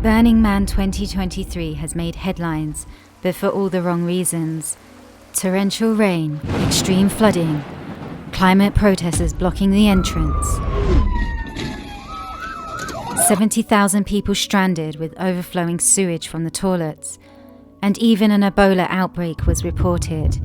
Burning Man 2023 has made headlines, but for all the wrong reasons. Torrential rain, extreme flooding, climate protesters blocking the entrance, 70,000 people stranded with overflowing sewage from the toilets, and even an Ebola outbreak was reported,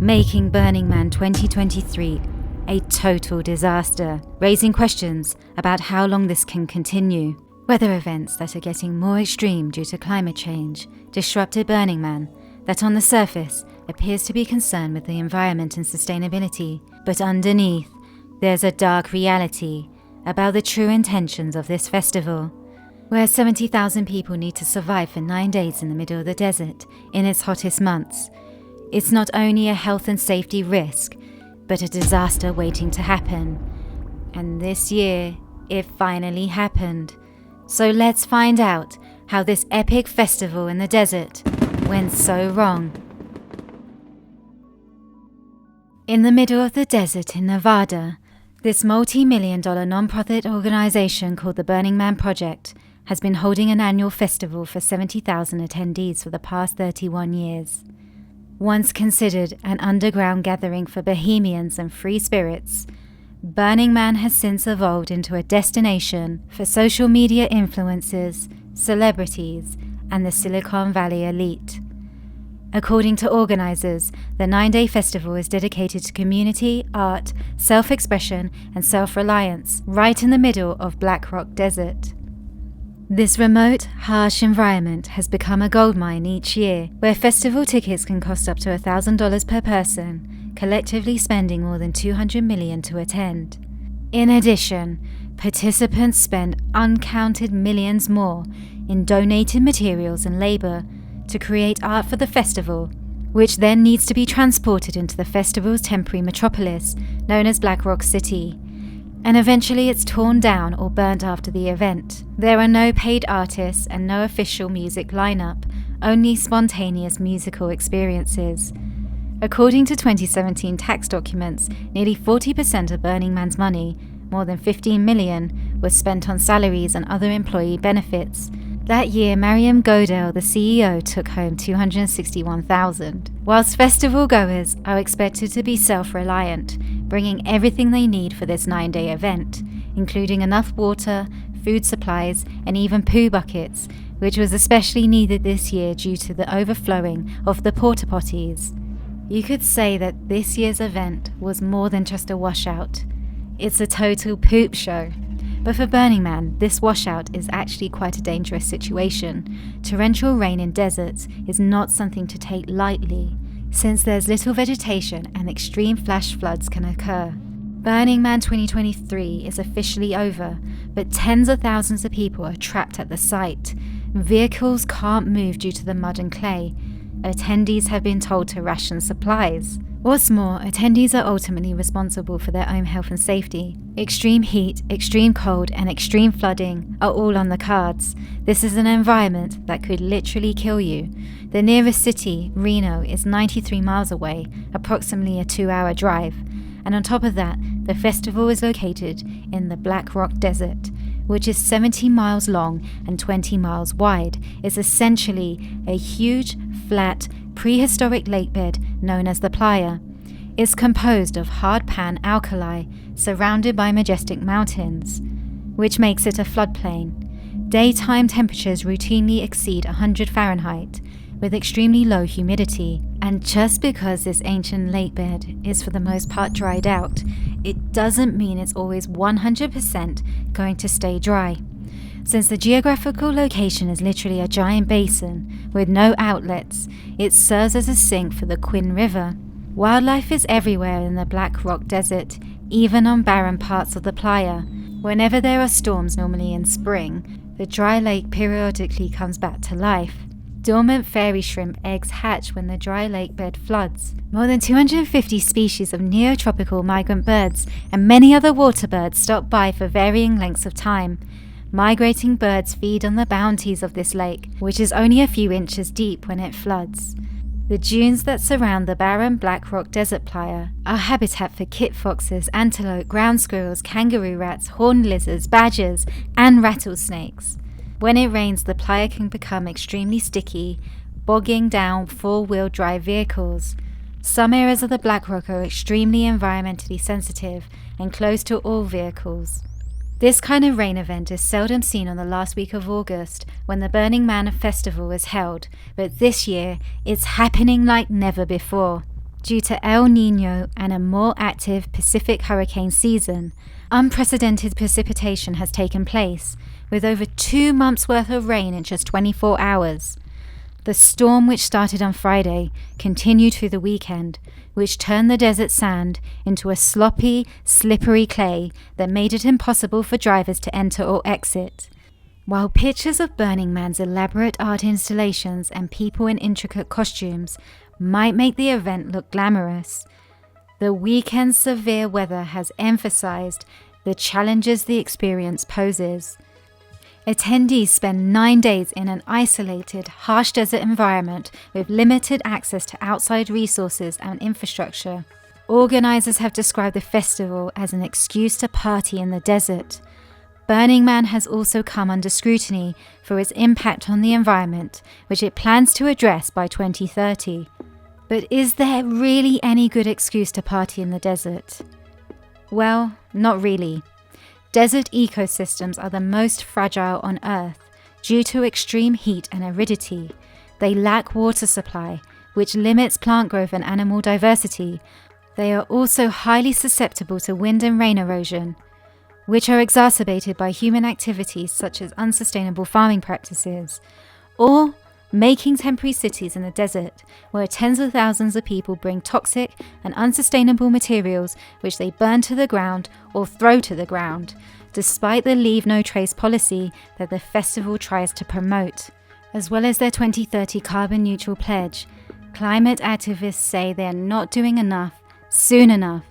making Burning Man 2023 a total disaster, raising questions about how long this can continue. Weather events that are getting more extreme due to climate change disrupted Burning Man that on the surface appears to be concerned with the environment and sustainability, but underneath there's a dark reality about the true intentions of this festival, where 70,000 people need to survive for 9 days in the middle of the desert in its hottest months. It's not only a health and safety risk, but a disaster waiting to happen. And this year, it finally happened. So let's find out how this epic festival in the desert went so wrong. In the middle of the desert in Nevada, this multi-million-dollar non-profit organization called the Burning Man Project has been holding an annual festival for 70,000 attendees for the past 31 years. Once considered an underground gathering for bohemians and free spirits, Burning Man has since evolved into a destination for social media influencers, celebrities, and the Silicon Valley elite. According to organizers, the 9-day festival is dedicated to community, art, self-expression, and self-reliance, right in the middle of Black Rock Desert. This remote, harsh environment has become a goldmine each year, where festival tickets can cost up to $1,000 per person, collectively spending more than $200 million to attend. In addition, participants spend uncounted millions more in donated materials and labor to create art for the festival, which then needs to be transported into the festival's temporary metropolis, known as Black Rock City, and eventually it's torn down or burnt after the event. There are no paid artists and no official music lineup, only spontaneous musical experiences. According to 2017 tax documents, nearly 40% of Burning Man's money, more than $15 million, was spent on salaries and other employee benefits. That year, Marian Goodell, the CEO, took home $261,000. Whilst festival goers are expected to be self-reliant, bringing everything they need for this 9-day event, including enough water, food supplies, and even poo buckets, which was especially needed this year due to the overflowing of the porta potties. You could say that this year's event was more than just a washout. It's a total poop show. But for Burning Man, this washout is actually quite a dangerous situation. Torrential rain in deserts is not something to take lightly, since there's little vegetation and extreme flash floods can occur. Burning Man 2023 is officially over, but tens of thousands of people are trapped at the site. Vehicles can't move due to the mud and clay. Attendees have been told to ration supplies. What's more, attendees are ultimately responsible for their own health and safety. Extreme heat, extreme cold, and extreme flooding are all on the cards. This is an environment that could literally kill you. The nearest city, Reno, is 93 miles away, approximately a 2-hour drive. And on top of that, the festival is located in the Black Rock Desert, which is 70 miles long and 20 miles wide. It's essentially a huge, flat, prehistoric lakebed known as the playa. It's composed of hard pan alkali surrounded by majestic mountains, which makes it a floodplain. Daytime temperatures routinely exceed 100 Fahrenheit, with extremely low humidity. And just because this ancient lakebed is for the most part dried out, it doesn't mean it's always 100% going to stay dry. Since the geographical location is literally a giant basin with no outlets, it serves as a sink for the Quinn River. Wildlife is everywhere in the Black Rock Desert, even on barren parts of the playa. Whenever there are storms, normally in spring, the dry lake periodically comes back to life. Dormant fairy shrimp eggs hatch when the dry lake bed floods. More than 250 species of neotropical migrant birds and many other water birds stop by for varying lengths of time. Migrating birds feed on the bounties of this lake, which is only a few inches deep when it floods. The dunes that surround the barren Black Rock Desert playa are habitat for kit foxes, antelope, ground squirrels, kangaroo rats, horned lizards, badgers, and rattlesnakes. When it rains, the playa can become extremely sticky, bogging down four-wheel drive vehicles. Some areas of the Black Rock are extremely environmentally sensitive and closed to all vehicles. This kind of rain event is seldom seen on the last week of August when the Burning Man Festival is held, but this year it's happening like never before. Due to El Niño and a more active Pacific hurricane season, unprecedented precipitation has taken place, with over 2 months' worth of rain in just 24 hours. The storm, which started on Friday, continued through the weekend, which turned the desert sand into a sloppy, slippery clay that made it impossible for drivers to enter or exit. While pictures of Burning Man's elaborate art installations and people in intricate costumes might make the event look glamorous, the weekend's severe weather has emphasized the challenges the experience poses. Attendees spend 9 days in an isolated, harsh desert environment with limited access to outside resources and infrastructure. Organizers have described the festival as an excuse to party in the desert. Burning Man has also come under scrutiny for its impact on the environment, which it plans to address by 2030. But is there really any good excuse to party in the desert? Well, not really. Desert ecosystems are the most fragile on Earth due to extreme heat and aridity. They lack water supply, which limits plant growth and animal diversity. They are also highly susceptible to wind and rain erosion, which are exacerbated by human activities such as unsustainable farming practices, or making temporary cities in the desert, where tens of thousands of people bring toxic and unsustainable materials which they burn to the ground or throw to the ground, despite the leave no trace policy that the festival tries to promote. As well as their 2030 carbon neutral pledge, climate activists say they are not doing enough soon enough.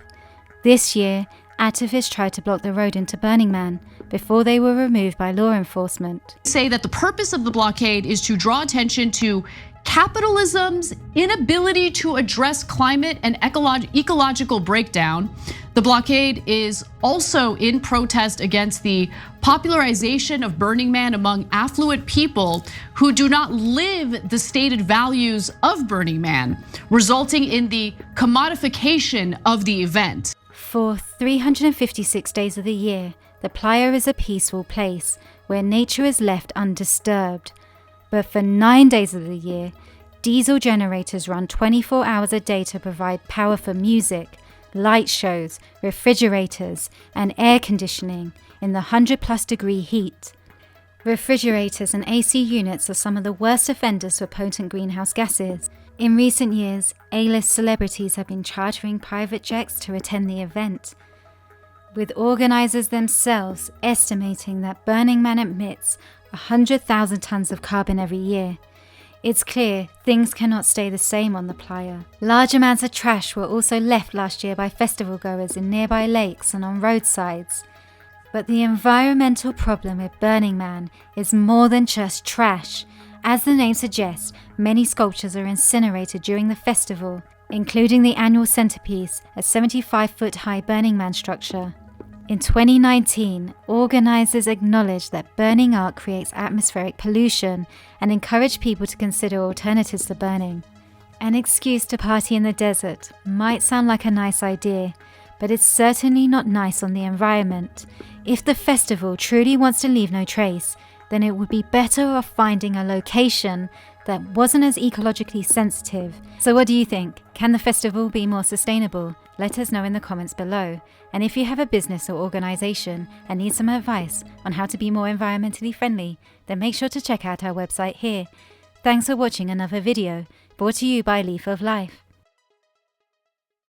This year, activists tried to block the road into Burning Man before they were removed by law enforcement. Say that the purpose of the blockade is to draw attention to capitalism's inability to address climate and ecological breakdown. The blockade is also in protest against the popularization of Burning Man among affluent people who do not live the stated values of Burning Man, resulting in the commodification of the event. For 356 days of the year, the playa is a peaceful place where nature is left undisturbed. But for 9 days of the year, diesel generators run 24 hours a day to provide power for music, light shows, refrigerators, and air conditioning in the 100+ degree heat. Refrigerators and AC units are some of the worst offenders for potent greenhouse gases. In recent years, A-list celebrities have been chartering private jets to attend the event, with organizers themselves estimating that Burning Man emits 100,000 tons of carbon every year. It's clear things cannot stay the same on the playa. Large amounts of trash were also left last year by festival goers in nearby lakes and on roadsides. But the environmental problem with Burning Man is more than just trash. As the name suggests, many sculptures are incinerated during the festival, including the annual centerpiece, a 75-foot high Burning Man structure. In 2019, organizers acknowledged that burning art creates atmospheric pollution and encouraged people to consider alternatives to burning. An excuse to party in the desert might sound like a nice idea, but it's certainly not nice on the environment. If the festival truly wants to leave no trace, then it would be better off finding a location that wasn't as ecologically sensitive. So what do you think? Can the festival be more sustainable? Let us know in the comments below. And if you have a business or organization and need some advice on how to be more environmentally friendly, then make sure to check out our website here. Thanks for watching another video, brought to you by Leaf of Life.